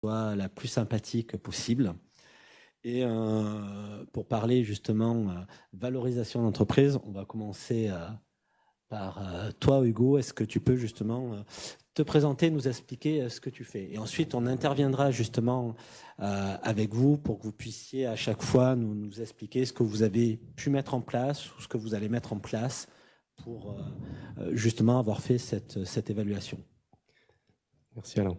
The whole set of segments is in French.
soit la plus sympathique possible. Et pour parler justement valorisation d'entreprise, on va commencer par toi, Hugo. Est-ce que tu peux justement te présenter, nous expliquer ce que tu fais? Et ensuite, on interviendra justement avec vous pour que vous puissiez à chaque fois nous expliquer ce que vous avez pu mettre en place ou ce que vous allez mettre en place pour justement avoir fait cette évaluation. Merci Alain.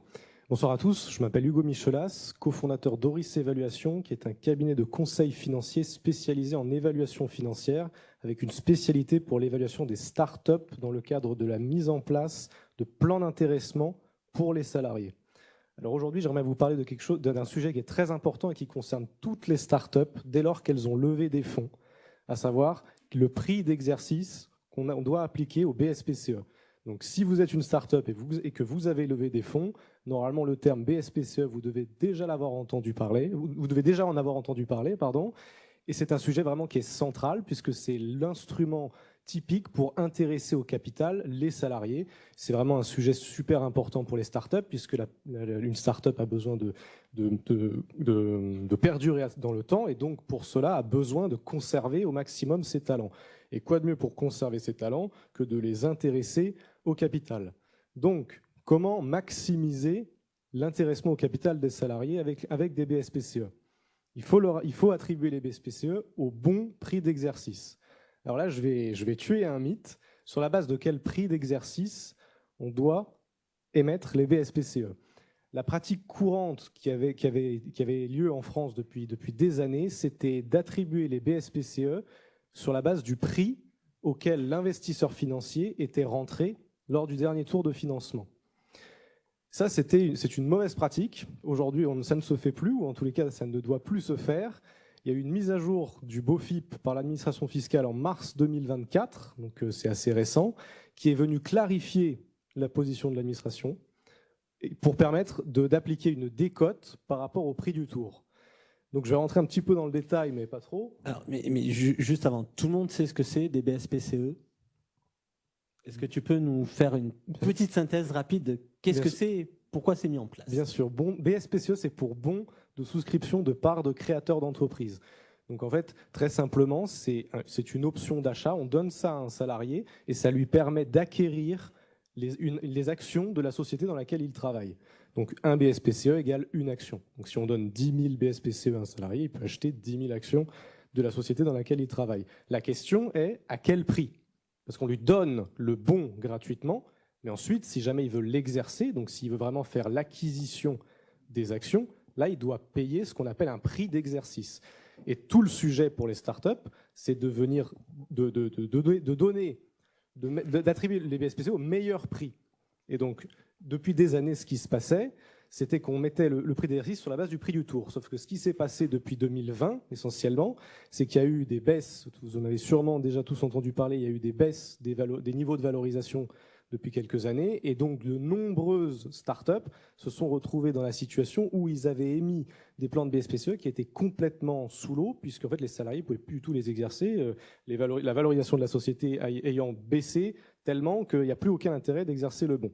Bonsoir à tous, je m'appelle Hugo Michelas, cofondateur d'Oris Évaluation, qui est un cabinet de conseil financier spécialisé en évaluation financière, avec une spécialité pour l'évaluation des startups dans le cadre de la mise en place de plans d'intéressement pour les salariés. Alors aujourd'hui, j'aimerais vous parler d'un sujet qui est très important et qui concerne toutes les startups dès lors qu'elles ont levé des fonds, à savoir le prix d'exercice qu'on doit appliquer au BSPCE. Donc, si vous êtes une start-up et que vous avez levé des fonds, normalement, le terme BSPCE, vous devez déjà l'avoir entendu parler. Vous devez déjà en avoir entendu parler, pardon. Et c'est un sujet vraiment qui est central puisque c'est l'instrument typique pour intéresser au capital les salariés. C'est vraiment un sujet super important pour les startups puisque une startup a besoin de perdurer dans le temps et donc pour cela a besoin de conserver au maximum ses talents. Et quoi de mieux pour conserver ses talents que de les intéresser au capital. Donc, comment maximiser l'intéressement au capital des salariés avec des BSPCE? Il faut attribuer les BSPCE au bon prix d'exercice. Alors là, je vais tuer un mythe. Sur la base de quel prix d'exercice on doit émettre les BSPCE? La pratique courante qui avait lieu en France depuis des années, c'était d'attribuer les BSPCE sur la base du prix auquel l'investisseur financier était rentré lors du dernier tour de financement. Ça, c'est une mauvaise pratique. Aujourd'hui, ça ne se fait plus, ou en tous les cas, ça ne doit plus se faire. Il y a eu une mise à jour du BOFIP par l'administration fiscale en mars 2024, donc c'est assez récent, qui est venu clarifier la position de l'administration pour permettre d'appliquer une décote par rapport au prix du tour. Donc je vais rentrer un petit peu dans le détail, mais pas trop. Alors, mais juste avant, tout le monde sait ce que c'est des BSPCE? Est-ce que tu peux nous faire une petite synthèse rapide de qu'est-ce que c'est et pourquoi c'est mis en place? Bien sûr. BSPCE, c'est pour bon de souscription de parts de créateurs d'entreprise. Donc en fait, très simplement, c'est une option d'achat. On donne ça à un salarié et ça lui permet d'acquérir les actions de la société dans laquelle il travaille. Donc un BSPCE égale une action. Donc si on donne 10 000 BSPCE à un salarié, il peut acheter 10 000 actions de la société dans laquelle il travaille. La question est à quel prix? Parce qu'on lui donne le bon gratuitement, mais ensuite, si jamais il veut l'exercer, donc s'il veut vraiment faire l'acquisition des actions, là, il doit payer ce qu'on appelle un prix d'exercice. Et tout le sujet pour les startups, c'est d'attribuer les BSPCE au meilleur prix. Et donc, depuis des années, ce qui se passait, c'était qu'on mettait le prix d'exercice sur la base du prix du tour. Sauf que ce qui s'est passé depuis 2020, essentiellement, c'est qu'il y a eu des baisses, vous en avez sûrement déjà tous entendu parler, il y a eu des baisses des niveaux de valorisation depuis quelques années, et donc de nombreuses startups se sont retrouvées dans la situation où ils avaient émis des plans de BSPCE qui étaient complètement sous l'eau, puisqu'en fait les salariés ne pouvaient plus du tout les exercer, la valorisation de la société ayant baissé tellement qu'il n'y a plus aucun intérêt d'exercer le bon.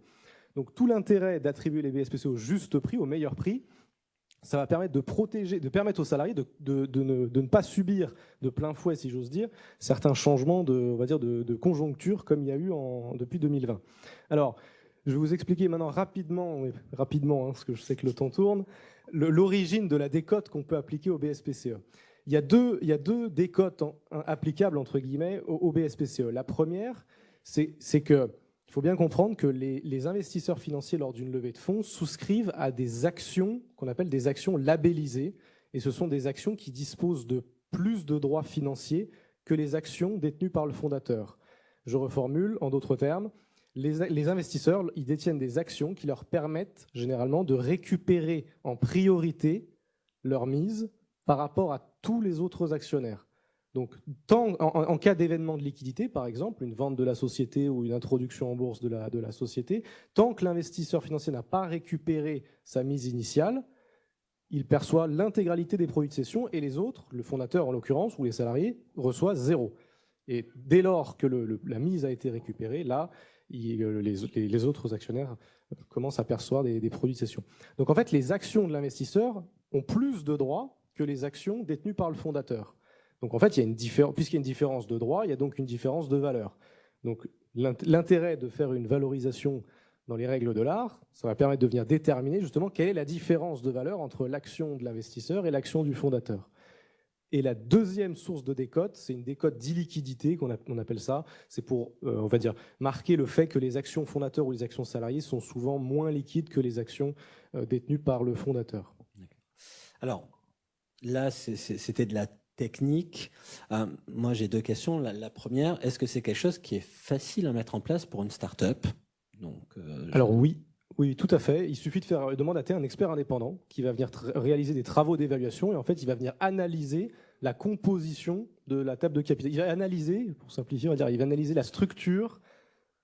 Donc tout l'intérêt d'attribuer les BSPCE au juste prix, au meilleur prix, ça va permettre de permettre aux salariés de ne pas subir de plein fouet, si j'ose dire, certains changements de conjoncture comme il y a eu depuis 2020. Alors, je vais vous expliquer maintenant rapidement, parce que je sais que le temps tourne, l'origine de la décote qu'on peut appliquer au BSPCE. Il y a deux décotes applicables, entre guillemets, au BSPCE. La première, c'est que il faut bien comprendre que les investisseurs financiers, lors d'une levée de fonds, souscrivent à des actions qu'on appelle des actions labellisées. Et ce sont des actions qui disposent de plus de droits financiers que les actions détenues par le fondateur. Je reformule, en d'autres termes, les investisseurs, ils détiennent des actions qui leur permettent généralement de récupérer en priorité leur mise par rapport à tous les autres actionnaires. Donc, en cas d'événement de liquidité, par exemple, une vente de la société ou une introduction en bourse de la société, tant que l'investisseur financier n'a pas récupéré sa mise initiale, il perçoit l'intégralité des produits de cession et les autres, le fondateur en l'occurrence, ou les salariés, reçoit zéro. Et dès lors que la mise a été récupérée, là, les autres actionnaires commencent à percevoir des produits de cession. Donc en fait, les actions de l'investisseur ont plus de droits que les actions détenues par le fondateur. Donc en fait, puisqu'il y a une différence de droit, il y a donc une différence de valeur. Donc l'intérêt de faire une valorisation dans les règles de l'art, ça va permettre de venir déterminer justement quelle est la différence de valeur entre l'action de l'investisseur et l'action du fondateur. Et la deuxième source de décote, c'est une décote d'illiquidité qu'on appelle ça. C'est pour, on va dire, marquer le fait que les actions fondateurs ou les actions salariées sont souvent moins liquides que les actions détenues par le fondateur. Alors, là, c'était de la technique. Moi, j'ai deux questions. La première, est-ce que c'est quelque chose qui est facile à mettre en place pour une start-up? Alors oui, tout à fait. Il suffit de mandater un expert indépendant qui va venir réaliser des travaux d'évaluation et en fait, il va venir analyser la composition de la table de capital. Il va analyser, pour simplifier, on va dire, il va analyser la structure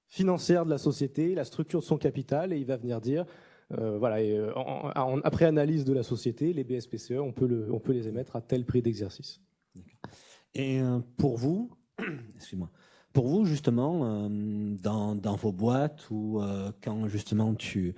financière de la société, la structure de son capital et il va venir dire, après analyse de la société, les BSPCE, on peut les émettre à tel prix d'exercice. Et pour vous, excuse-moi. Pour vous, justement, dans vos boîtes ou quand justement tu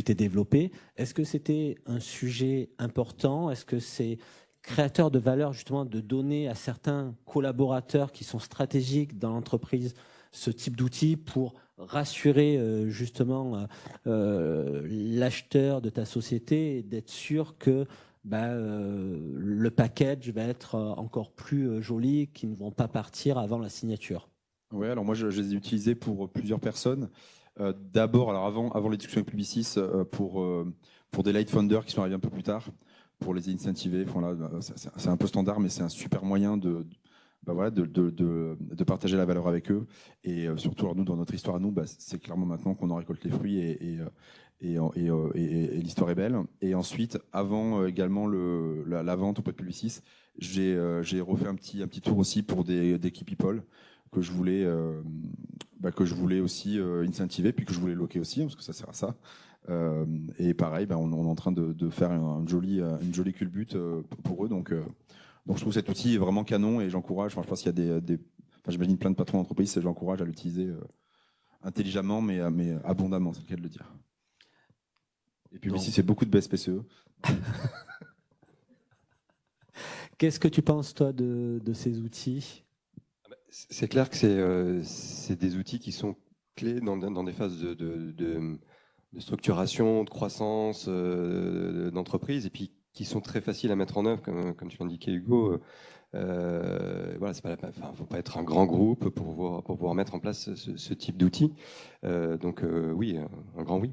t'es développé, est-ce que c'était un sujet important? Est-ce que c'est créateur de valeur justement de donner à certains collaborateurs qui sont stratégiques dans l'entreprise ce type d'outils pour rassurer justement l'acheteur de ta société et d'être sûr que le package va être encore plus joli, qu'ils ne vont pas partir avant la signature? Oui, alors moi je les ai utilisés pour plusieurs personnes. D'abord, alors avant les discussions avec Publicis, pour des light funders qui sont arrivés un peu plus tard, pour les incentiver. Enfin, là, c'est un peu standard, mais c'est un super moyen de partager la valeur avec eux. Et surtout, alors nous, dans notre histoire à nous, c'est clairement maintenant qu'on en récolte les fruits et l'histoire est belle. Et ensuite, avant également la vente auprès de Publicis, j'ai refait un petit tour aussi pour des key people que je voulais aussi incentiver, puis que je voulais loquer aussi, parce que ça sert à ça. Et pareil, on est en train de faire une jolie culbute pour eux. Donc je trouve cet outil vraiment canon et j'encourage. Enfin, je pense qu'il y a j'imagine plein de patrons d'entreprise, j'encourage à l'utiliser intelligemment, mais abondamment, c'est le cas de le dire. Et puis ici, c'est beaucoup de BSPCE. Qu'est-ce que tu penses, toi, de ces outils? C'est clair que c'est des outils qui sont clés dans des phases de structuration, de croissance d'entreprise, et puis qui sont très faciles à mettre en œuvre, comme tu l'indiquais, Hugo. Voilà, faut pas être un grand groupe pour pouvoir mettre en place ce type d'outils. Oui, un grand oui.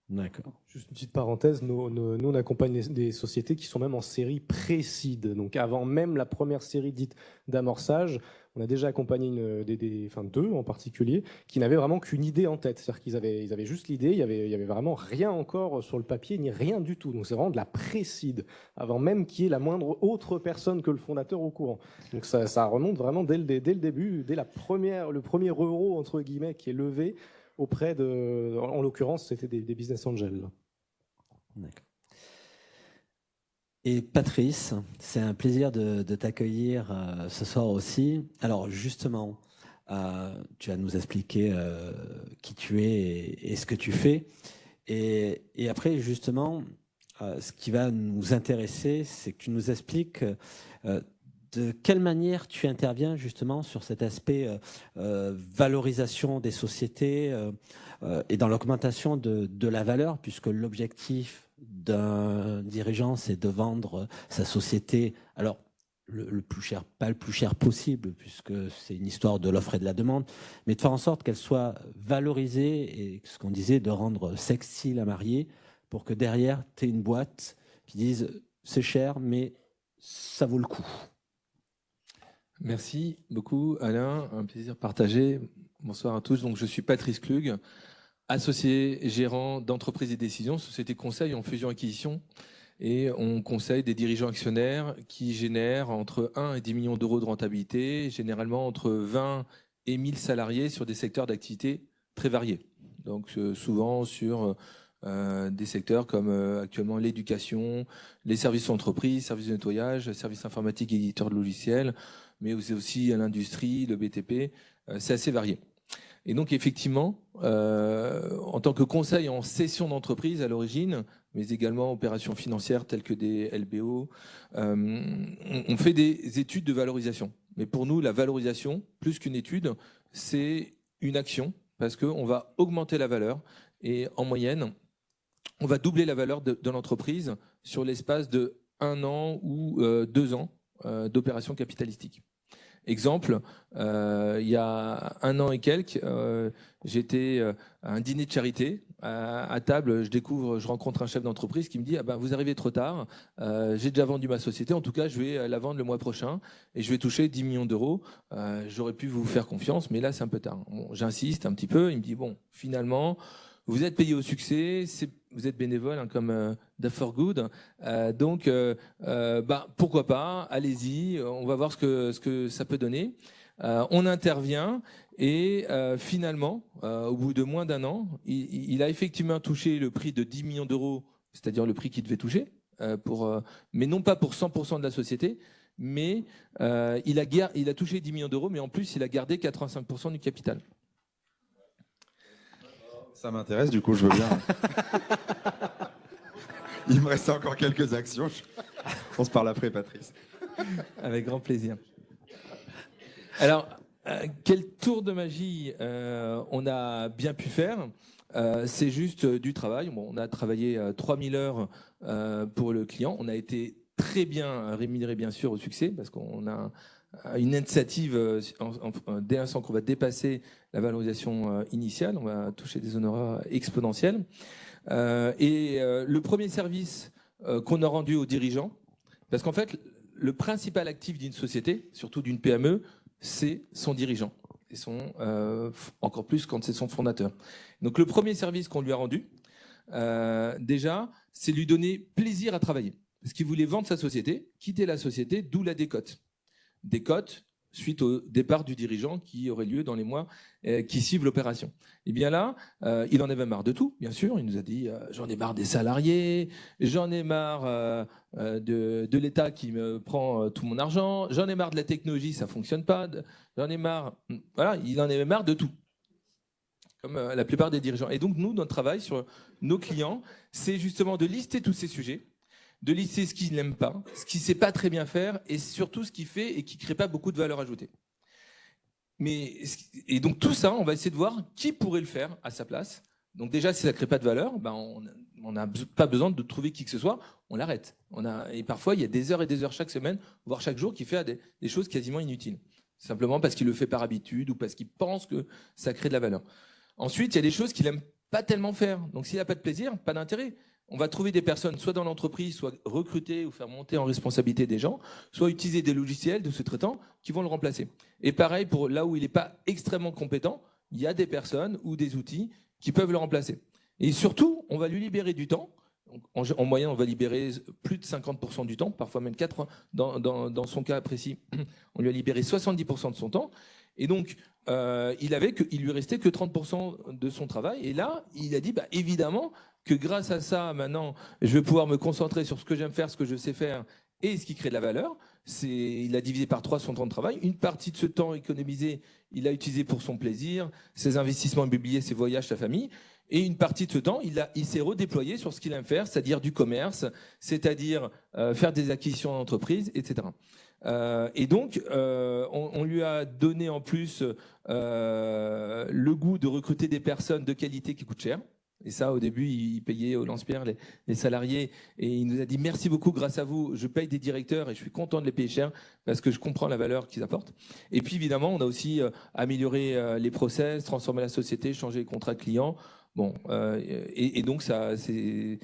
D'accord. Juste une petite parenthèse, nous on accompagne des sociétés qui sont même en série pré-seed. Donc avant même la première série dite d'amorçage, on a déjà accompagné deux en particulier, qui n'avaient vraiment qu'une idée en tête. C'est-à-dire qu'ils avaient juste l'idée, il y avait vraiment rien encore sur le papier, ni rien du tout. Donc c'est vraiment de la pré-seed, avant même qu'il y ait la moindre autre personne que le fondateur au courant. Donc ça remonte vraiment dès le début, dès le premier euro, entre guillemets, qui est levé auprès en l'occurrence, c'était des business angels. D'accord. Et Patrice, c'est un plaisir de t'accueillir ce soir aussi. Alors justement, tu vas nous expliquer qui tu es et ce que tu fais. Et après, justement, ce qui va nous intéresser, c'est que tu nous expliques de quelle manière tu interviens justement sur cet aspect valorisation des sociétés et dans l'augmentation de la valeur, puisque l'objectif d'un dirigeant, c'est de vendre sa société, alors le plus cher, pas le plus cher possible, puisque c'est une histoire de l'offre et de la demande, mais de faire en sorte qu'elle soit valorisée et ce qu'on disait, de rendre sexy la mariée, pour que derrière, tu aies une boîte qui dise c'est cher, mais ça vaut le coup. Merci beaucoup Alain, un plaisir partagé. Bonsoir à tous. Donc, je suis Patrice Klug, associé gérant d'entreprise et décision, société conseil en fusion-acquisition. Et on conseille des dirigeants actionnaires qui génèrent entre 1 et 10 millions d'euros de rentabilité, généralement entre 20 et 1000 salariés sur des secteurs d'activité très variés. Donc souvent sur des secteurs comme actuellement l'éducation, les services entreprises, services de nettoyage, services informatiques et éditeurs de logiciels, mais aussi à l'industrie, le BTP, c'est assez varié. Et donc effectivement, en tant que conseil en cession d'entreprise à l'origine, mais également opérations financières telles que des LBO, on fait des études de valorisation. Mais pour nous, la valorisation, plus qu'une étude, c'est une action, parce qu'on va augmenter la valeur. Et en moyenne, on va doubler la valeur de l'entreprise sur l'espace de 1 an ou 2 ans d'opération capitalistique. Exemple, il y a 1 an et quelques, j'étais à un dîner de charité. À table, je rencontre un chef d'entreprise qui me dit vous arrivez trop tard, j'ai déjà vendu ma société, en tout cas je vais la vendre le mois prochain et je vais toucher 10 millions d'euros. J'aurais pu vous faire confiance, mais là c'est un peu tard. Bon, j'insiste un petit peu, il me dit finalement, vous êtes payé au succès, vous êtes bénévole comme Duff for Good, donc pourquoi pas, allez-y, on va voir ce que ça peut donner. On intervient et finalement, au bout de moins d'1 an, il a effectivement touché le prix de 10 millions d'euros, c'est-à-dire le prix qu'il devait toucher, mais non pas pour 100% de la société, mais il a touché 10 millions d'euros, mais en plus il a gardé 85% du capital. Ça m'intéresse, du coup, je veux bien. Il me reste encore quelques actions. On se parle après, Patrice. Avec grand plaisir. Alors, quel tour de magie on a bien pu faire? C'est juste du travail. Bon, on a travaillé 3000 heures pour le client. On a été très bien rémunéré, bien sûr, au succès, parce qu'on a une initiative dès l'instant qu'on va dépasser la valorisation initiale, on va toucher des honoraires exponentiels. Le premier service qu'on a rendu aux dirigeants, parce qu'en fait, le principal actif d'une société, surtout d'une PME, c'est son dirigeant, et encore plus quand c'est son fondateur. Donc le premier service qu'on lui a rendu, déjà, c'est lui donner plaisir à travailler. Parce qu'il voulait vendre sa société, quitter la société, d'où la décote. Décote suite au départ du dirigeant qui aurait lieu dans les mois qui suivent l'opération. Et bien là, il en avait marre de tout, bien sûr. Il nous a dit j'en ai marre des salariés, j'en ai marre de l'État qui me prend tout mon argent, j'en ai marre de la technologie, ça fonctionne pas, j'en ai marre. Voilà, il en avait marre de tout, comme la plupart des dirigeants. Et donc nous, notre travail sur nos clients, c'est justement de lister tous ces sujets, de lister ce qu'il n'aime pas, ce qu'il ne sait pas très bien faire, et surtout ce qu'il fait et qui ne crée pas beaucoup de valeur ajoutée. Et donc tout ça, on va essayer de voir qui pourrait le faire à sa place. Donc déjà, si ça ne crée pas de valeur, on n'a pas besoin de trouver qui que ce soit, on l'arrête. Et parfois, il y a des heures et des heures chaque semaine, voire chaque jour, qui fait des choses quasiment inutiles. Simplement parce qu'il le fait par habitude ou parce qu'il pense que ça crée de la valeur. Ensuite, il y a des choses qu'il n'aime pas tellement faire. Donc s'il n'a pas de plaisir, pas d'intérêt. On va trouver des personnes, soit dans l'entreprise, soit recruter ou faire monter en responsabilité des gens, soit utiliser des logiciels de sous-traitants qui vont le remplacer. Et pareil, pour là où il n'est pas extrêmement compétent, il y a des personnes ou des outils qui peuvent le remplacer. Et surtout, on va lui libérer du temps. En moyenne, on va libérer plus de 50% du temps, parfois même 80%. Dans son cas précis, on lui a libéré 70% de son temps. Et donc, il lui restait que 30% de son travail. Et là, il a dit, évidemment, que grâce à ça, maintenant, je vais pouvoir me concentrer sur ce que j'aime faire, ce que je sais faire et ce qui crée de la valeur. Il a divisé par 3 son temps de travail. Une partie de ce temps économisé, il l'a utilisé pour son plaisir, ses investissements immobiliers, ses voyages, sa famille. Et une partie de ce temps, il s'est redéployé sur ce qu'il aime faire, c'est-à-dire du commerce, c'est-à-dire faire des acquisitions en entreprise, etc. Et donc, on lui a donné en plus le goût de recruter des personnes de qualité qui coûtent cher. Et ça, au début, il payait au lance-pierre les salariés. Et il nous a dit, merci beaucoup, grâce à vous, je paye des directeurs et je suis content de les payer cher parce que je comprends la valeur qu'ils apportent. Et puis, évidemment, on a aussi amélioré les process, transformé la société, changé les contrats clients. Bon, et donc, c'est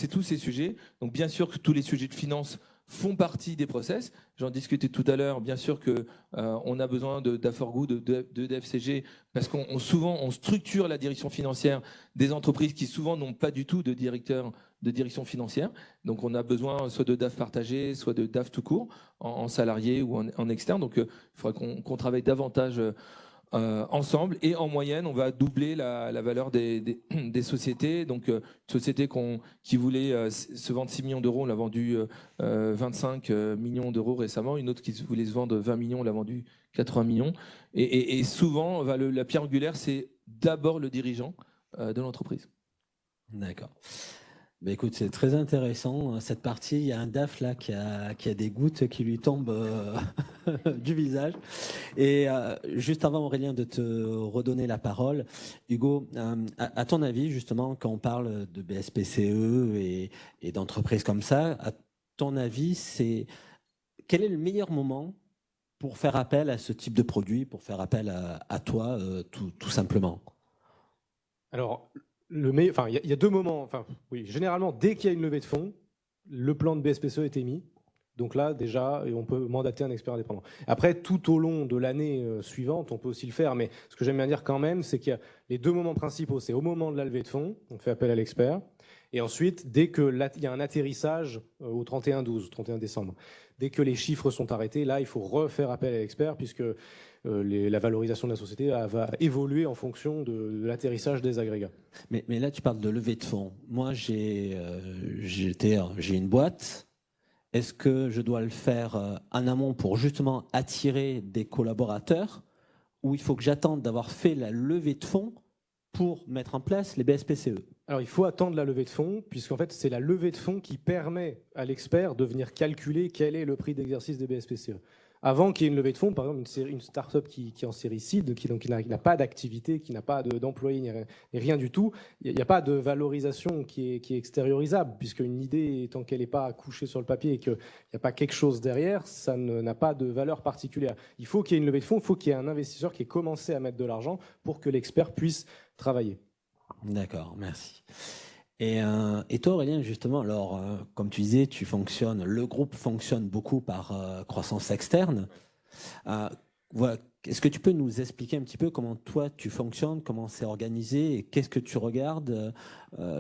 tous ces sujets. Donc, bien sûr que tous les sujets de finance font partie des process. J'en discutais tout à l'heure. Bien sûr que on a besoin d'Aforgood, de DFCG, parce souvent on structure la direction financière des entreprises qui souvent n'ont pas du tout de directeur de direction financière. Donc on a besoin soit de DAF partagé, soit de DAF tout court, en salarié ou en externe. Donc il faudra qu'on travaille davantage ensemble, et en moyenne, on va doubler la valeur des sociétés. Donc, une société qui voulait se vendre 6 millions d'euros, on l'a vendu 25 millions d'euros récemment. Une autre qui voulait se vendre 20 millions, on l'a vendu 80 millions. Et souvent, la pierre angulaire, c'est d'abord le dirigeant de l'entreprise. D'accord. Ben écoute, c'est très intéressant cette partie. Il y a un DAF là qui a des gouttes qui lui tombent du visage. Et juste avant, Aurélien, de te redonner la parole, Hugo, à ton avis, justement, quand on parle de BSPCE et d'entreprises comme ça, à ton avis, quel est le meilleur moment pour faire appel à ce type de produit, pour faire appel à toi, tout simplement? Alors, il y a deux moments. Oui, généralement, dès qu'il y a une levée de fonds, le plan de BSPCE est émis. Donc là, déjà, on peut mandater un expert indépendant. Après, tout au long de l'année suivante, on peut aussi le faire. Mais ce que j'aime bien dire quand même, c'est qu'il y a les deux moments principaux. C'est au moment de la levée de fonds, on fait appel à l'expert. Et ensuite, dès qu'il y a un atterrissage au 31/12, 31 décembre, dès que les chiffres sont arrêtés, là, il faut refaire appel à l'expert puisque la valorisation de la société va évoluer en fonction de l'atterrissage des agrégats. Mais là, tu parles de levée de fonds. Moi, j'ai une boîte. Est-ce que je dois le faire en amont pour justement attirer des collaborateurs, ou il faut que j'attende d'avoir fait la levée de fonds pour mettre en place les BSPCE? Alors, il faut attendre la levée de fonds, puisqu'en fait, c'est la levée de fonds qui permet à l'expert de venir calculer quel est le prix d'exercice des BSPCE. Avant qu'il y ait une levée de fonds, par exemple, une start-up qui est en série seed, qui n'a pas d'activité, qui n'a pas d'employés, ni rien du tout, il n'y a pas de valorisation qui est extériorisable, puisqu'une idée, tant qu'elle n'est pas couchée sur le papier et qu'il n'y a pas quelque chose derrière, ça n'a pas de valeur particulière. Il faut qu'il y ait une levée de fonds, il faut qu'il y ait un investisseur qui ait commencé à mettre de l'argent pour que l'expert puisse travailler. D'accord, merci. Et toi, Aurélien, justement, alors, comme tu disais, le groupe fonctionne beaucoup par croissance externe. Voilà. Est-ce que tu peux nous expliquer un petit peu comment toi tu fonctionnes, comment c'est organisé et qu'est-ce que tu regardes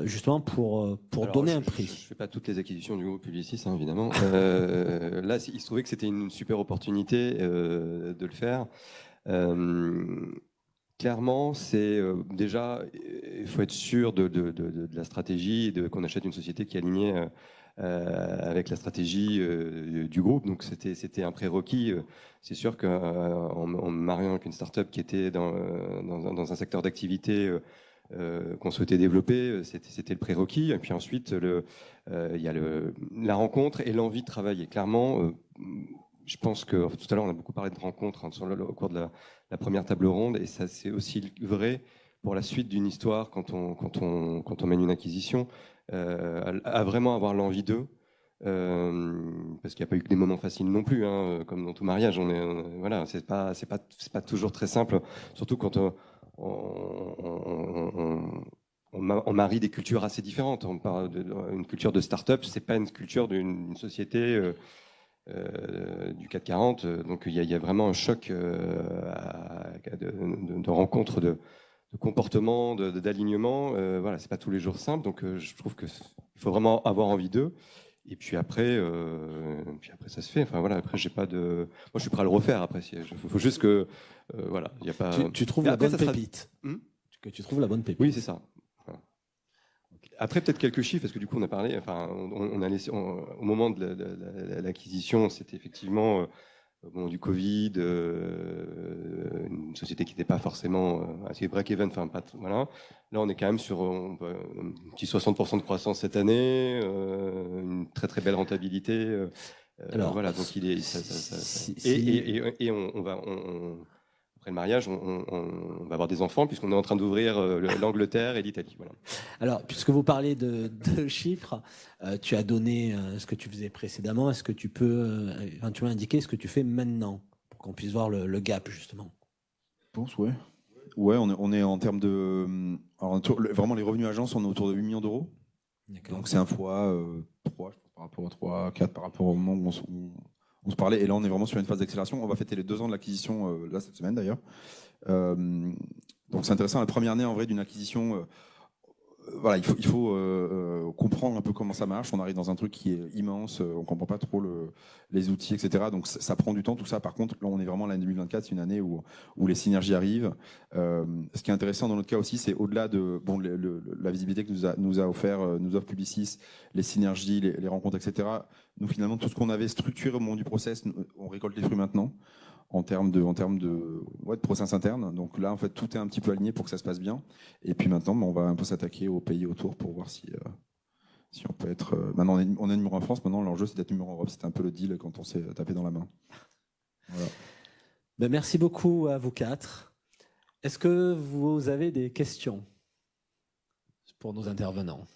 justement pour donner un prix? Je ne fais pas toutes les acquisitions du groupe Publicis, hein, évidemment. Là, il se trouvait que c'était une super opportunité de le faire. Clairement, c'est déjà, il faut être sûr de la stratégie et qu'on achète une société qui est alignée avec la stratégie du groupe. Donc, c'était un prérequis. C'est sûr qu'en me mariant avec une start-up qui était dans un secteur d'activité qu'on souhaitait développer, c'était le prérequis. Et puis ensuite, il y a la rencontre et l'envie de travailler. Clairement, je pense que tout à l'heure, on a beaucoup parlé de rencontres au cours de la première table ronde, et ça, c'est aussi vrai pour la suite d'une histoire quand on mène une acquisition, à vraiment avoir l'envie d'eux, parce qu'il n'y a pas eu que des moments faciles non plus, hein, comme dans tout mariage. Voilà, c'est pas toujours très simple, surtout quand on marie des cultures assez différentes. On parle d'une culture de start-up, c'est pas une culture d'une société du CAC 40, donc il y a vraiment un choc de rencontres, de comportement, d'alignement. Voilà, c'est pas tous les jours simple, donc je trouve qu'il faut vraiment avoir envie d'eux. Et puis après, ça se fait. Enfin voilà, après moi je suis prêt à le refaire. Après, il faut juste que voilà, il y a pas. Tu trouves la bonne pépite. Que tu trouves la bonne pépite. Oui, c'est ça. Après, peut-être quelques chiffres, parce que du coup, on a parlé, enfin, on a laissé, au moment de l'acquisition, c'était effectivement au moment du Covid, une société qui n'était pas forcément assez break-even, enfin, pas, voilà. Là, on est quand même sur un petit 60% de croissance cette année, une très très belle rentabilité. Alors, voilà, donc il est. Et on va. Après le mariage, on va avoir des enfants puisqu'on est en train d'ouvrir l'Angleterre et l'Italie. Voilà. Alors, puisque vous parlez de chiffres, tu as donné ce que tu faisais précédemment. Est-ce que tu peux éventuellement indiquer ce que tu fais maintenant pour qu'on puisse voir le gap, justement? Je pense, ouais. Ouais, on est en termes de... Alors, vraiment, les revenus agences, on est autour de 8 millions d'euros. Donc, c'est un fois 3, je pense, par rapport à 3, 4, par rapport au moment où on se parlait, et là on est vraiment sur une phase d'accélération. On va fêter les 2 ans de l'acquisition là cette semaine d'ailleurs. Donc c'est intéressant, la première année en vrai d'une acquisition, voilà, il faut comprendre un peu comment ça marche. On arrive dans un truc qui est immense, on comprend pas trop les outils, etc. Donc ça prend du temps, tout ça. Par contre, là, on est vraiment l'année 2024, c'est une année où les synergies arrivent. Ce qui est intéressant dans notre cas aussi, c'est au-delà de la visibilité que nous a offert, nous offre Publicis, les synergies, les rencontres, etc. Nous, finalement, tout ce qu'on avait structuré au moment du process, on récolte les fruits maintenant. En termes de process interne. Donc là, en fait, tout est un petit peu aligné pour que ça se passe bien. Et puis maintenant, on va un peu s'attaquer aux pays autour pour voir si on peut être... maintenant, on est numéro 1 en France. Maintenant, l'enjeu, c'est d'être numéro 1 en Europe. C'était un peu le deal quand on s'est tapé dans la main. Voilà. Ben, merci beaucoup à vous 4. Est-ce que vous avez des questions pour nos intervenants?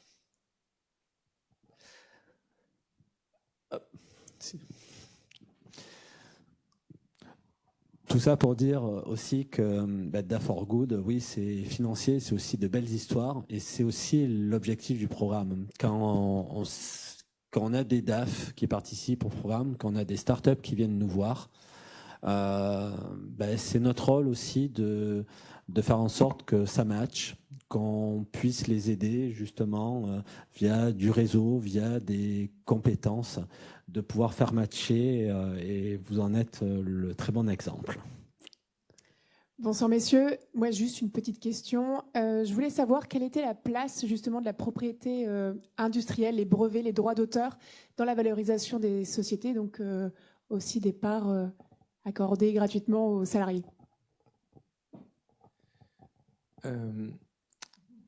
Tout ça pour dire aussi que Da for Good, oui, c'est financier, c'est aussi de belles histoires et c'est aussi l'objectif du programme. Quand on a des DAF qui participent au programme, quand on a des startups qui viennent nous voir, c'est notre rôle aussi de faire en sorte que ça matche, qu'on puisse les aider justement via du réseau, via des compétences, de pouvoir faire matcher et vous en êtes le très bon exemple. Bonsoir messieurs, moi juste une petite question. Je voulais savoir quelle était la place justement de la propriété industrielle, les brevets, les droits d'auteur dans la valorisation des sociétés, donc aussi des parts accordées gratuitement aux salariés.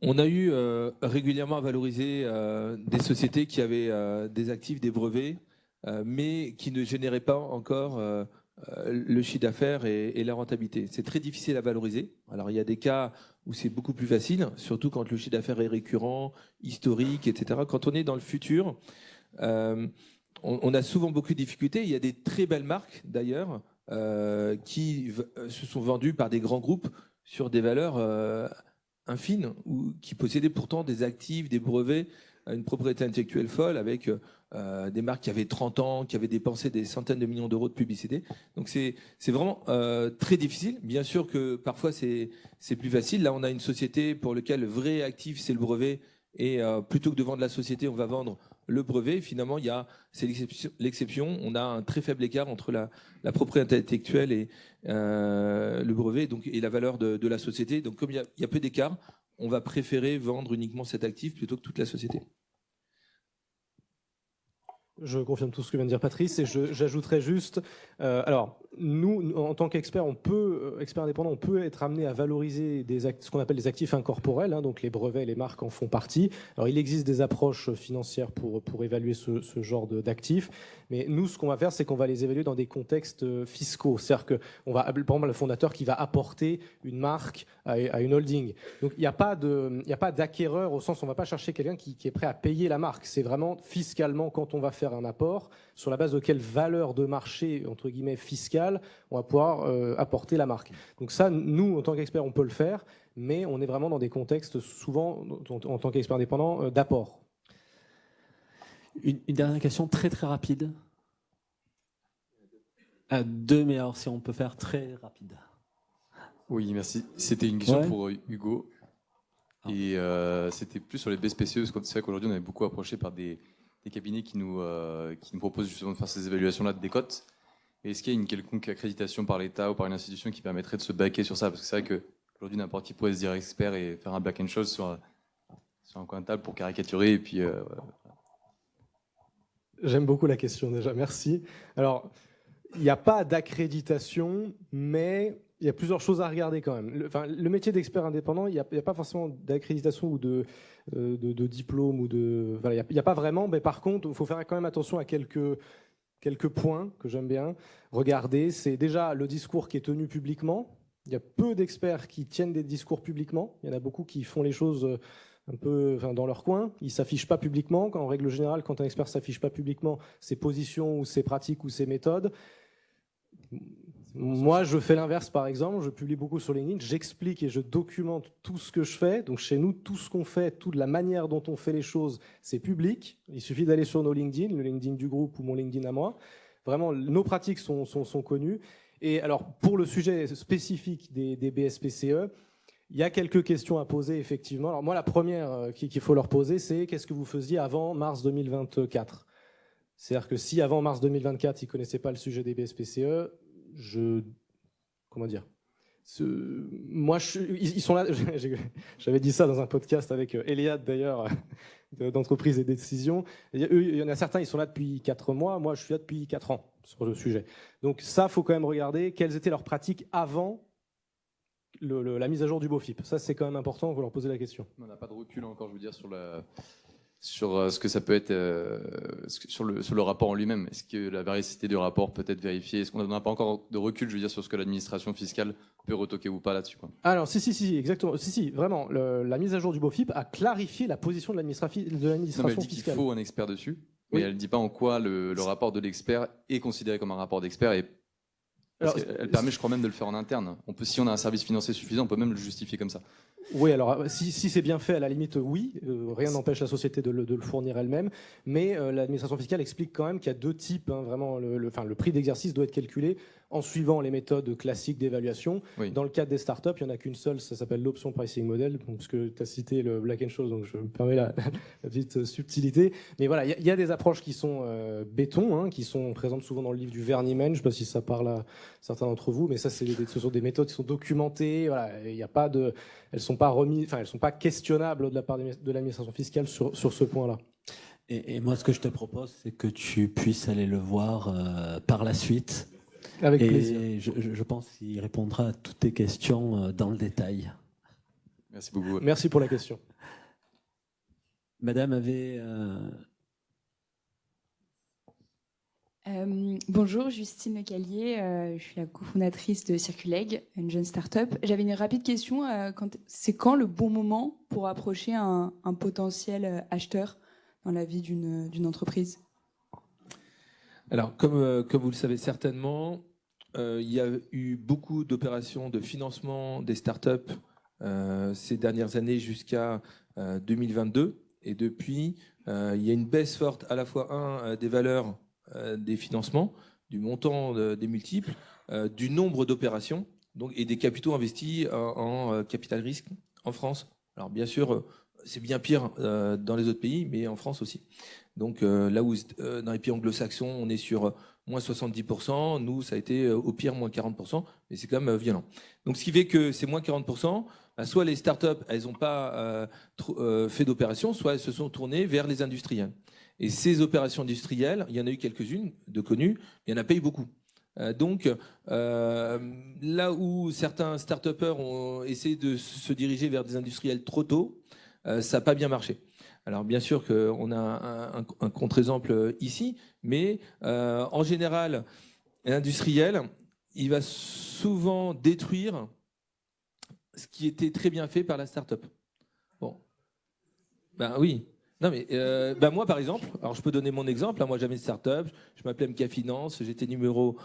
On a eu régulièrement à valoriser des sociétés qui avaient des actifs, des brevets, mais qui ne généraient pas encore le chiffre d'affaires et la rentabilité. C'est très difficile à valoriser. Alors il y a des cas où c'est beaucoup plus facile, surtout quand le chiffre d'affaires est récurrent, historique, etc. Quand on est dans le futur, on a souvent beaucoup de difficultés. Il y a des très belles marques d'ailleurs qui se sont vendues par des grands groupes sur des valeurs infines ou qui possédaient pourtant des actifs, des brevets, une propriété intellectuelle folle avec des marques qui avaient 30 ans, qui avaient dépensé des centaines de millions d'euros de publicité. Donc c'est vraiment très difficile. Bien sûr que parfois c'est plus facile. Là, on a une société pour laquelle le vrai actif, c'est le brevet. Et plutôt que de vendre la société, on va vendre le brevet. Finalement, c'est l'exception. On a un très faible écart entre la propriété intellectuelle et le brevet et la valeur de la société. Donc comme il y a peu d'écart, on va préférer vendre uniquement cet actif plutôt que toute la société. Je confirme tout ce que vient de dire Patrice et j'ajouterais juste, alors nous en tant qu'experts, experts indépendants, on peut être amené à valoriser ce qu'on appelle des actifs incorporels, donc les brevets, les marques en font partie. Alors il existe des approches financières pour évaluer ce genre d'actifs, mais nous ce qu'on va faire, c'est qu'on va les évaluer dans des contextes fiscaux. C'est-à-dire qu'on va, par exemple, le fondateur qui va apporter une marque à une holding. Donc il n'y a pas d'acquéreur au sens où on ne va pas chercher quelqu'un qui est prêt à payer la marque. C'est vraiment fiscalement quand on va faire un apport, sur la base de quelle valeur de marché, entre guillemets, fiscale, on va pouvoir apporter la marque. Donc ça, nous, en tant qu'experts, on peut le faire, mais on est vraiment dans des contextes, souvent, en tant qu'experts indépendants, d'apport. Une dernière question très très rapide. Deux, mais alors si on peut faire très rapide. Oui, merci. C'était une question pour Hugo. Et c'était plus sur les BSPCE, parce que c'est vrai qu'aujourd'hui, on est beaucoup approché par des cabinets qui nous proposent justement de faire ces évaluations-là de décote. Est-ce qu'il y a une quelconque accréditation par l'État ou par une institution qui permettrait de se baquer sur ça? Parce que c'est vrai qu'aujourd'hui, n'importe qui pourrait se dire expert et faire un back and chose sur un coin de table pour caricaturer. Et puis, J'aime beaucoup la question déjà, merci. Alors, il n'y a pas d'accréditation, mais il y a plusieurs choses à regarder quand même. Le métier d'expert indépendant, il n'y a pas forcément d'accréditation ou de diplôme. Il n'y a pas vraiment, mais par contre, il faut faire quand même attention à quelques points que j'aime bien regarder. C'est déjà le discours qui est tenu publiquement. Il y a peu d'experts qui tiennent des discours publiquement. Il y en a beaucoup qui font les choses un peu dans leur coin. Ils ne s'affichent pas publiquement. En règle générale, quand un expert ne s'affiche pas publiquement, ses positions ou ses pratiques ou ses méthodes. Moi, je fais l'inverse, par exemple. Je publie beaucoup sur LinkedIn. J'explique et je documente tout ce que je fais. Donc, chez nous, tout ce qu'on fait, toute la manière dont on fait les choses, c'est public. Il suffit d'aller sur nos LinkedIn, le LinkedIn du groupe ou mon LinkedIn à moi. Vraiment, nos pratiques sont connues. Et alors, pour le sujet spécifique des BSPCE, Il y a quelques questions à poser, effectivement. Alors moi, la première qu'il faut leur poser, c'est qu'est-ce que vous faisiez avant mars 2024 ? C'est-à-dire que si avant mars 2024, ils ne connaissaient pas le sujet des BSPCE, comment dire ? Moi, ils sont là. J'avais dit ça dans un podcast avec Eliade d'ailleurs, d'entreprise et décision. Il y en a certains, ils sont là depuis 4 mois. Moi, je suis là depuis 4 ans sur le sujet. Donc ça, faut quand même regarder quelles étaient leurs pratiques avant la mise à jour du BOFIP. Ça, c'est quand même important. Il faut leur poser la question. On n'a pas de recul encore, je veux dire, sur ce que ça peut être, sur le rapport en lui-même. Est-ce que la véracité du rapport peut être vérifiée? Est-ce qu'on n'a pas encore de recul, je veux dire, sur ce que l'administration fiscale peut retoquer ou pas là-dessus, quoi? Alors, si, exactement. Si, vraiment. La mise à jour du BOFIP a clarifié la position de l'administration fiscale. Elle dit qu'il faut un expert dessus, mais oui. Elle ne dit pas en quoi le rapport de l'expert est considéré comme un rapport d'expert. Elle permet, je crois, même de le faire en interne. Si on a un service financier suffisant, on peut même le justifier comme ça. Oui, alors si c'est bien fait, à la limite, oui. Rien n'empêche la société de le fournir elle-même. Mais l'administration fiscale explique quand même qu'il y a 2 types. Vraiment, le prix d'exercice doit être calculé en suivant les méthodes classiques d'évaluation. Oui. Dans le cadre des startups, il n'y en a qu'une seule, ça s'appelle l'option pricing model, parce que tu as cité le Black & Scholes, donc je me permets la petite subtilité. Mais voilà, il y a des approches qui sont béton, qui sont présentes souvent dans le livre du Verniman. Je ne sais pas si ça parle à certains d'entre vous, mais ça, ce sont des méthodes qui sont documentées. Voilà, il n'y a pas de... Elles sont pas questionnables de la part de l'administration fiscale sur ce point-là. Et moi, ce que je te propose, c'est que tu puisses aller le voir par la suite. Avec plaisir. Je pense qu'il répondra à toutes tes questions dans le détail. Merci beaucoup. Merci pour la question. Madame avait... Bonjour, Justine Lecallier, je suis la cofondatrice de Circuleg, une jeune start-up. J'avais une rapide question. C'est quand le bon moment pour approcher un potentiel acheteur dans la vie d'une entreprise? Alors, comme vous le savez certainement, il y a eu beaucoup d'opérations de financement des startups ces dernières années jusqu'à 2022. Et depuis, il y a une baisse forte à la fois des valeurs des financements, du montant des multiples, du nombre d'opérations et des capitaux investis en capital risque en France. Alors bien sûr, c'est bien pire dans les autres pays, mais en France aussi. Donc là où dans les pays anglo-saxons, on est sur moins 70%, nous, ça a été au pire moins 40%, mais c'est quand même violent. Donc ce qui fait que c'est moins 40%, soit les startups, elles n'ont pas fait d'opérations, soit elles se sont tournées vers les industriels. Et ces opérations industrielles, il y en a eu quelques-unes de connues, il y en a pas eu beaucoup. Donc, là où certains start-upers ont essayé de se diriger vers des industriels trop tôt, ça n'a pas bien marché. Alors, bien sûr qu'on a un contre-exemple ici, mais en général, l'industriel, il va souvent détruire ce qui était très bien fait par la start-up. Bon, ben oui. Non mais moi par exemple, alors je peux donner mon exemple. Moi j'avais une start-up, je m'appelais MK Finance, j'étais numéro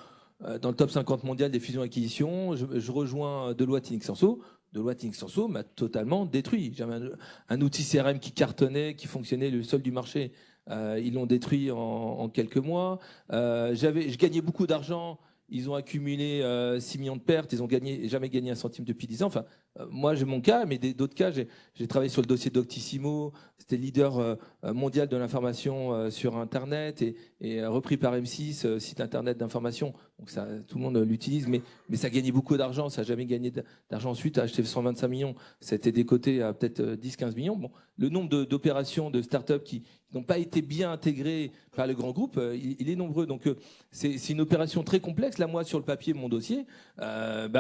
dans le top 50 mondial des fusions-acquisitions. Je rejoins Deloitte Inxenso. Deloitte Inxenso m'a totalement détruit. J'avais un outil CRM qui cartonnait, qui fonctionnait, le seul du marché. Ils l'ont détruit en quelques mois. Je gagnais beaucoup d'argent. Ils ont accumulé 6 millions de pertes. Ils ont jamais gagné un centime depuis 10 ans. Enfin, moi, j'ai mon cas, mais d'autres cas, j'ai travaillé sur le dossier Doctissimo. C'était leader mondial de l'information sur Internet et repris par M6, site Internet d'information. Donc ça, tout le monde l'utilise, mais ça gagnait beaucoup d'argent. Ça n'a jamais gagné d'argent ensuite. Acheté 125 millions, ça a été décoté à peut-être 10-15 millions. Bon, le nombre d'opérations de start-up qui n'ont pas été bien intégrées par le grand groupe, il est nombreux. Donc c'est une opération très complexe. Là, moi, sur le papier, mon dossier,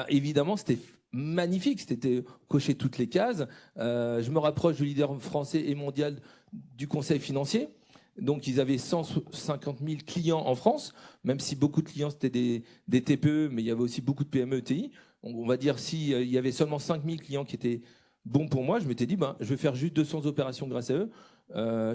évidemment, c'était magnifique, c'était cocher toutes les cases. Je me rapproche du leader français et mondial du conseil financier. Donc, ils avaient 150 000 clients en France, même si beaucoup de clients, c'était des TPE, mais il y avait aussi beaucoup de PME, ETI. Donc, on va dire, s'il y avait seulement 5 000 clients qui étaient bons pour moi, je m'étais dit, je vais faire juste 200 opérations grâce à eux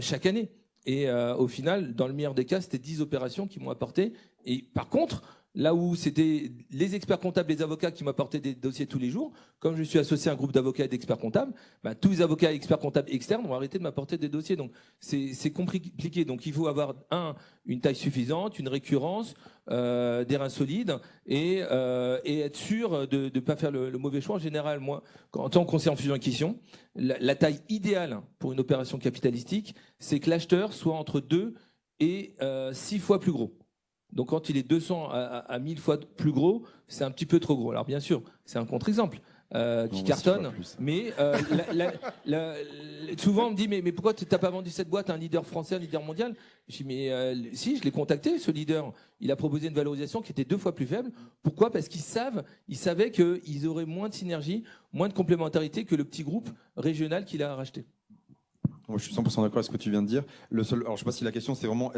chaque année. Et au final, dans le meilleur des cas, c'était 10 opérations qui m'ont apporté. Et par contre, là où c'était les experts comptables, les avocats qui m'apportaient des dossiers tous les jours, comme je suis associé à un groupe d'avocats et d'experts comptables, bah, tous les avocats et experts comptables externes ont arrêté de m'apporter des dossiers. Donc c'est compliqué. Donc il faut avoir une taille suffisante, une récurrence, des reins solides et être sûr de ne pas faire le mauvais choix. En général, moi, en tant que conseiller en fusion-acquisition, la taille idéale pour une opération capitalistique, c'est que l'acheteur soit entre 2 et 6 fois plus gros. Donc quand il est 200 à 1000 fois plus gros, c'est un petit peu trop gros. Alors bien sûr, c'est un contre-exemple qui cartonne, mais souvent on me dit mais pourquoi tu n'as pas vendu cette boîte à un leader français, un leader mondial? Je dis mais si, je l'ai contacté, ce leader. Il a proposé une valorisation qui était 2 fois plus faible. Pourquoi? Parce qu'ils savaient qu'ils auraient moins de synergie, moins de complémentarité que le petit groupe régional qu'il a racheté. Moi, je suis 100% d'accord avec ce que tu viens de dire. Alors, je ne sais pas si la question c'est vraiment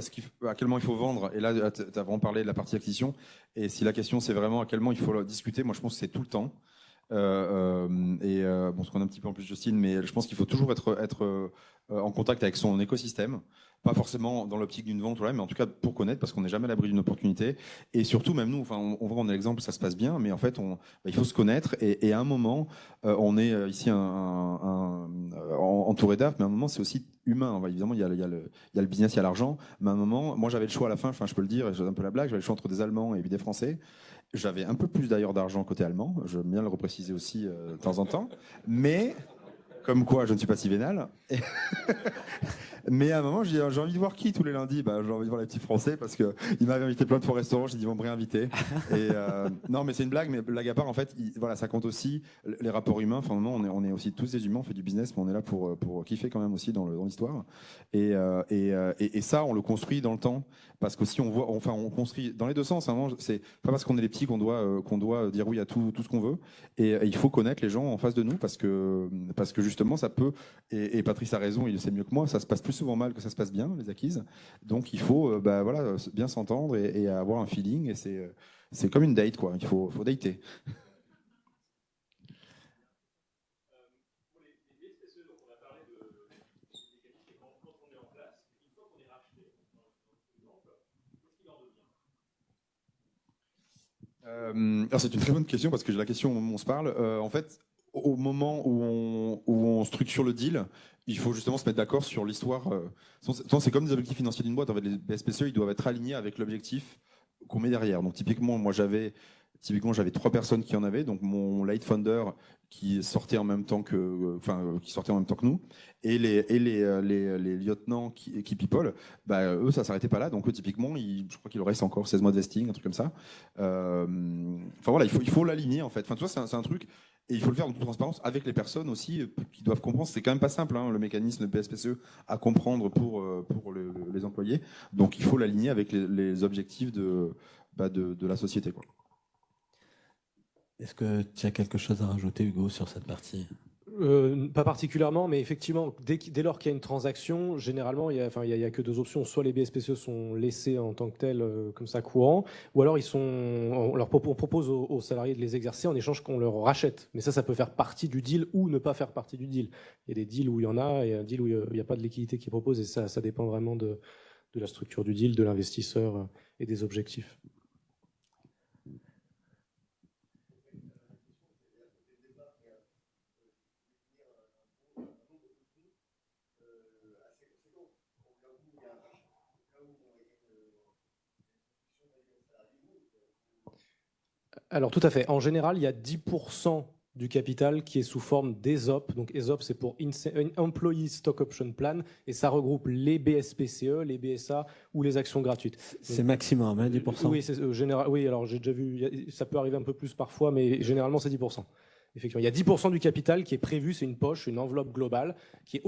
à quel moment il faut vendre. Et là, tu as vraiment parlé de la partie acquisition. Et si la question c'est vraiment à quel moment il faut discuter, moi je pense que c'est tout le temps. Bon, ce qu'on a un petit peu en plus Justine, mais je pense qu'il faut toujours être en contact avec son écosystème. Pas forcément dans l'optique d'une vente, mais en tout cas pour connaître, parce qu'on n'est jamais à l'abri d'une opportunité. Et surtout, même nous, enfin, on a l'exemple, ça se passe bien, mais en fait, il faut se connaître. Et à un moment, on est ici entouré d'AF, mais à un moment, c'est aussi humain. Évidemment, il y a le business, il y a l'argent. Mais à un moment, moi, j'avais le choix à la fin. Enfin, je peux le dire, c'est un peu la blague. J'avais le choix entre des Allemands et des Français. J'avais un peu plus d'ailleurs d'argent côté allemand. Je veux bien le repréciser aussi de temps en temps. Mais comme quoi, je ne suis pas si vénal. Mais à un moment, j'ai envie de voir qui tous les lundis. J'ai envie de voir les petits Français parce qu'ils m'avaient invité plein de fois au restaurant. J'ai dit, ils vont me réinviter. Non, mais c'est une blague, mais blague à part, en fait, voilà, ça compte aussi les rapports humains. Enfin, on est aussi tous des humains, on fait du business, mais on est là pour kiffer quand même aussi dans l'histoire. Et ça, on le construit dans le temps. Parce qu'aussi, on construit dans les deux sens. C'est pas parce qu'on est les petits qu'on doit dire oui à tout ce qu'on veut. Et il faut connaître les gens en face de nous parce que justement, ça peut. Et Patrice a raison, il sait mieux que moi. Ça se passe plus souvent mal que ça se passe bien, les acquises. Donc il faut voilà, bien s'entendre et avoir un feeling. Et c'est comme une date, quoi. Il faut dater. C'est une très bonne question parce que j'ai la question au moment où on se parle. En fait, au moment où on structure le deal, il faut justement se mettre d'accord sur l'histoire. C'est comme des objectifs financiers d'une boîte. En fait, les BSPCE, ils doivent être alignés avec l'objectif qu'on met derrière. Donc typiquement, j'avais 3 personnes qui en avaient. Donc mon late founder qui sortait en même temps que nous, et les lieutenants qui people, eux ça s'arrêtait pas là. Donc eux, typiquement, je crois qu'il leur reste encore 16 mois de vesting, un truc comme ça. Enfin voilà, il faut l'aligner en fait. Enfin tu vois, c'est un truc. Et il faut le faire en toute transparence avec les personnes aussi qui doivent comprendre. C'est quand même pas simple, le mécanisme de BSPCE à comprendre pour les employés. Donc il faut l'aligner avec les objectifs de la société, quoi. Est-ce que tu as quelque chose à rajouter, Hugo, sur cette partie? Pas particulièrement, mais effectivement, dès lors qu'il y a une transaction, généralement, il y a que 2 options. Soit les BSPCE sont laissés en tant que tels, comme ça, courant, ou alors on propose aux salariés de les exercer en échange qu'on leur rachète. Mais ça peut faire partie du deal ou ne pas faire partie du deal. Il y a des deals où il y en a et un deal où il n'y a pas de liquidité qui est proposée. Et ça dépend vraiment de la structure du deal, de l'investisseur et des objectifs. Alors tout à fait. En général, il y a 10% du capital qui est sous forme d'ESOP. Donc ESOP, c'est pour Employee Stock Option Plan, et ça regroupe les BSPCE, les BSA ou les actions gratuites. C'est maximum, 10%. Oui, oui, alors j'ai déjà vu, ça peut arriver un peu plus parfois, mais généralement c'est 10%. Effectivement, il y a 10% du capital qui est prévu, c'est une poche, une enveloppe globale que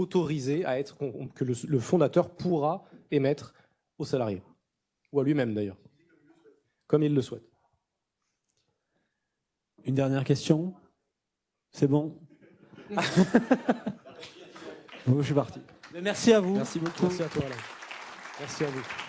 le fondateur pourra émettre aux salariés, ou à lui-même d'ailleurs, comme il le souhaite. Une dernière question? C'est bon? Je suis parti. Merci à vous. Merci beaucoup. Merci à toi, Alain. Merci à vous.